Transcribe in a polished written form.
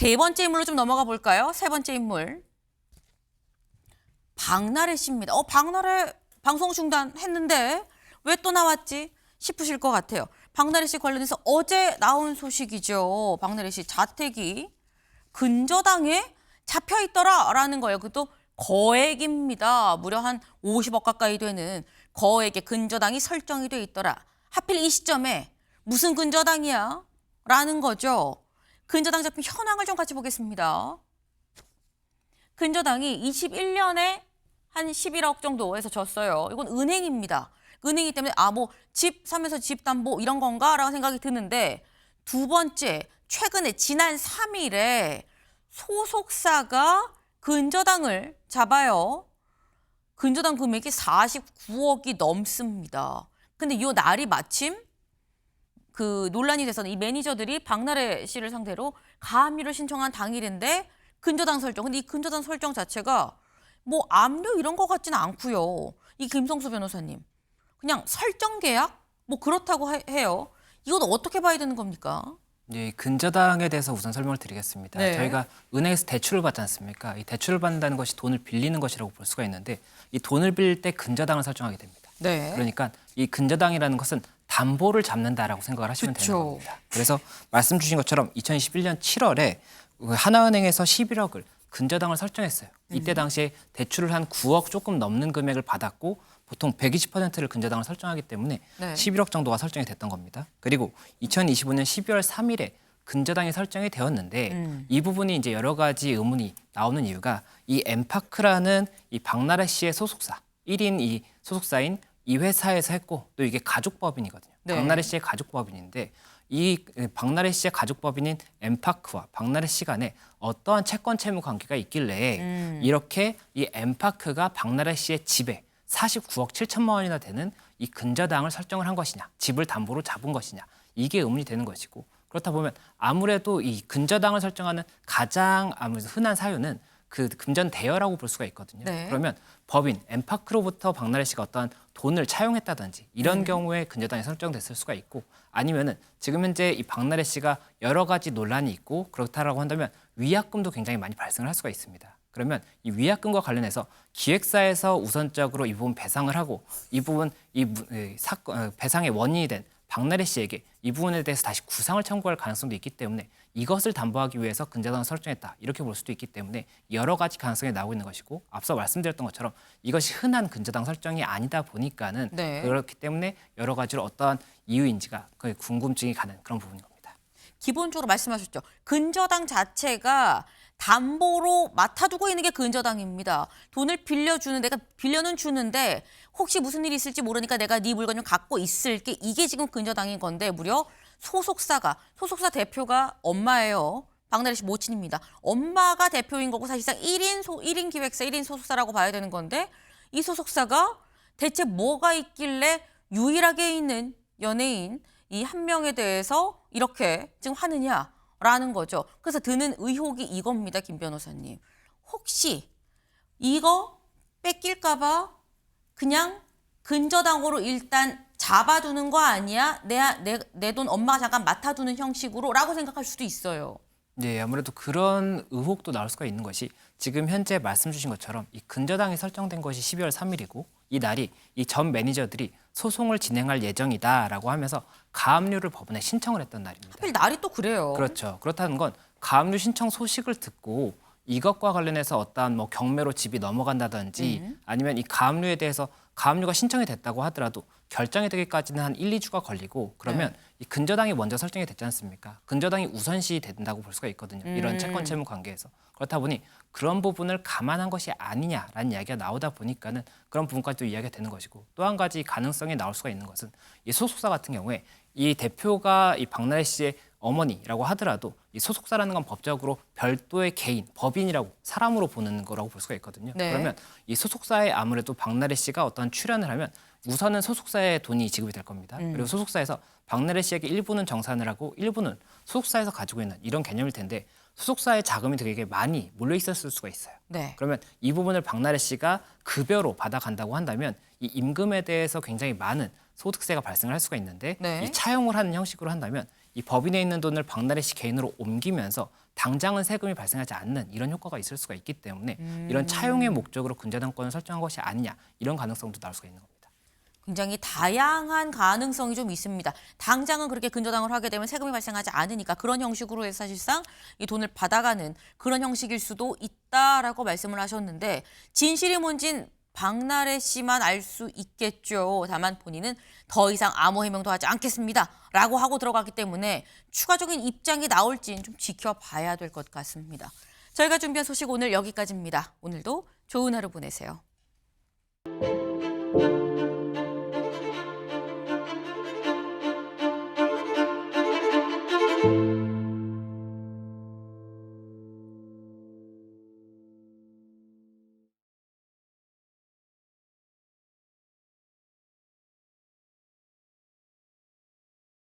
세 번째 인물로 좀 넘어가 볼까요? 세 번째 인물. 박나래 씨입니다. 박나래 방송 중단했는데 왜 또 나왔지 싶으실 것 같아요. 박나래 씨 관련해서 어제 나온 소식이죠. 박나래 씨 자택이 근저당에 잡혀 있더라라는 거예요. 그것도 거액입니다. 무려 한 50억 가까이 되는 거액의 근저당이 설정이 돼 있더라. 하필 이 시점에 무슨 근저당이야? 라는 거죠. 근저당 잡힌 현황을 좀 같이 보겠습니다. 근저당이 21년에 한 11억 정도에서 졌어요. 이건 은행입니다. 은행이기 때문에 뭐 집 사면서 집 담보 이런 건가? 라는 생각이 드는데 두 번째, 최근에 지난 3일에 소속사가 근저당을 잡아요. 근저당 금액이 49억이 넘습니다. 근데 이 날이 마침 그 논란이 돼서 이 매니저들이 박나래 씨를 상대로 가압류를 신청한 당일인데 근저당 설정. 근데 이 근저당 설정 자체가 뭐 압류 이런 거 같지는 않고요. 이 김성수 변호사님. 그냥 설정 계약? 뭐 그렇다고 해요. 이건 어떻게 봐야 되는 겁니까? 네, 근저당에 대해서 우선 설명을 드리겠습니다. 네. 저희가 은행에서 대출을 받지 않습니까? 이 대출을 받는다는 것이 돈을 빌리는 것이라고 볼 수가 있는데 이 돈을 빌릴 때 근저당을 설정하게 됩니다. 네. 그러니까 이 근저당이라는 것은 담보를 잡는다라고 생각을 하시면 되는 그쵸. 겁니다. 그래서 말씀 주신 것처럼 2021년 7월에 하나은행에서 11억을 근저당을 설정했어요. 이때 당시에 대출을 한 9억 조금 넘는 금액을 받았고 보통 120%를 근저당을 설정하기 때문에 네. 11억 정도가 설정이 됐던 겁니다. 그리고 2025년 12월 3일에 근저당이 설정이 되었는데 이 부분이 이제 여러 가지 의문이 나오는 이유가 이 엠파크라는 이 박나래 씨의 소속사 1인 이 소속사인 이 회사에서 했고 또 이게 가족법인이거든요. 네. 박나래 씨의 가족법인인데 이 박나래 씨의 가족법인인 엠파크와 박나래 씨 간에 어떠한 채권 채무 관계가 있길래 이렇게 이 엠파크가 박나래 씨의 집에 49억 7천만 원이나 되는 이 근저당을 설정을 한 것이냐, 집을 담보로 잡은 것이냐, 이게 의문이 되는 것이고 그렇다 보면 아무래도 이 근저당을 설정하는 가장 아무래도 흔한 사유는 그 금전 대여라고 볼 수가 있거든요. 네. 그러면 법인 엠파크로부터 박나래 씨가 어떠한 돈을 차용했다든지 이런 경우에 근저당이 설정됐을 수가 있고 아니면은 지금 현재 이 박나래 씨가 여러 가지 논란이 있고 그렇다라고 한다면 위약금도 굉장히 많이 발생을 할 수가 있습니다. 그러면 이 위약금과 관련해서 기획사에서 우선적으로 이 부분 배상을 하고 이 부분 사건 배상의 원인이 된 박나래 씨에게 이 부분에 대해서 다시 구상을 청구할 가능성도 있기 때문에 이것을 담보하기 위해서 근저당을 설정했다 이렇게 볼 수도 있기 때문에 여러 가지 가능성이 나오고 있는 것이고 앞서 말씀드렸던 것처럼 이것이 흔한 근저당 설정이 아니다 보니까는 네. 그렇기 때문에 여러 가지로 어떠한 이유인지가 그 궁금증이 가는 그런 부분인 겁니다. 기본적으로 말씀하셨죠. 근저당 자체가 담보로 맡아두고 있는 게 근저당입니다. 돈을 빌려주는 내가 빌려는 주는데 혹시 무슨 일이 있을지 모르니까 내가 네 물건 좀 갖고 있을게 이게 지금 근저당인 건데 무려 소속사 대표가 엄마예요. 박나래 씨 모친입니다. 엄마가 대표인 거고 사실상 1인 기획사 1인 소속사라고 봐야 되는 건데 이 소속사가 대체 뭐가 있길래 유일하게 있는 연예인 이 한 명에 대해서 이렇게 지금 하느냐라는 거죠. 그래서 드는 의혹이 이겁니다, 김 변호사님. 혹시 이거 뺏길까 봐 그냥 근저당으로 일단 잡아두는 거 아니야? 내 돈 엄마가 잠깐 맡아두는 형식으로 라고 생각할 수도 있어요. 네, 아무래도 그런 의혹도 나올 수가 있는 것이 지금 현재 말씀 주신 것처럼 이 근저당이 설정된 것이 12월 3일이고 이 날이 이 전 매니저들이 소송을 진행할 예정이다라고 하면서 가압류를 법원에 신청을 했던 날입니다. 하필 날이 또 그래요. 그렇죠. 그렇다는 건 가압류 신청 소식을 듣고 이것과 관련해서 어떠한 뭐 경매로 집이 넘어간다든지 아니면 이 가압류에 대해서 가압류가 신청이 됐다고 하더라도 결정이 되기까지는 한 1, 2주가 걸리고 그러면 이 근저당이 먼저 설정이 됐지 않습니까? 근저당이 우선시 된다고 볼 수가 있거든요. 이런 채권 채무 관계에서. 그렇다 보니 그런 부분을 감안한 것이 아니냐라는 이야기가 나오다 보니까는 그런 부분까지도 이야기가 되는 것이고 또 한 가지 가능성이 나올 수가 있는 것은 이 소속사 같은 경우에 이 대표가 이 박나래 씨의 어머니라고 하더라도 이 소속사라는 건 법적으로 별도의 개인, 법인이라고 사람으로 보는 거라고 볼 수가 있거든요. 네. 그러면 이 소속사에 아무래도 박나래 씨가 어떤 출연을 하면 우선은 소속사에 돈이 지급이 될 겁니다. 그리고 소속사에서 박나래 씨에게 일부는 정산을 하고 일부는 소속사에서 가지고 있는 이런 개념일 텐데 소속사의 자금이 되게 많이 몰려 있었을 수가 있어요. 네. 그러면 이 부분을 박나래 씨가 급여로 받아간다고 한다면 이 임금에 대해서 굉장히 많은 소득세가 발생을 할 수가 있는데 네. 이 차용을 하는 형식으로 한다면 이 법인에 있는 돈을 박나래 씨 개인으로 옮기면서 당장은 세금이 발생하지 않는 이런 효과가 있을 수가 있기 때문에 이런 차용의 목적으로 근저당권을 설정한 것이 아니냐 이런 가능성도 나올 수가 있는 겁니다. 굉장히 다양한 가능성이 좀 있습니다. 당장은 그렇게 근저당을 하게 되면 세금이 발생하지 않으니까 그런 형식으로 해서 사실상 이 돈을 받아가는 그런 형식일 수도 있다라고 말씀을 하셨는데 진실이 뭔진 박나래 씨만 알 수 있겠죠. 다만 본인은 더 이상 아무 해명도 하지 않겠습니다라고 하고 들어갔기 때문에 추가적인 입장이 나올지는 좀 지켜봐야 될 것 같습니다. 저희가 준비한 소식 오늘 여기까지입니다. 오늘도 좋은 하루 보내세요.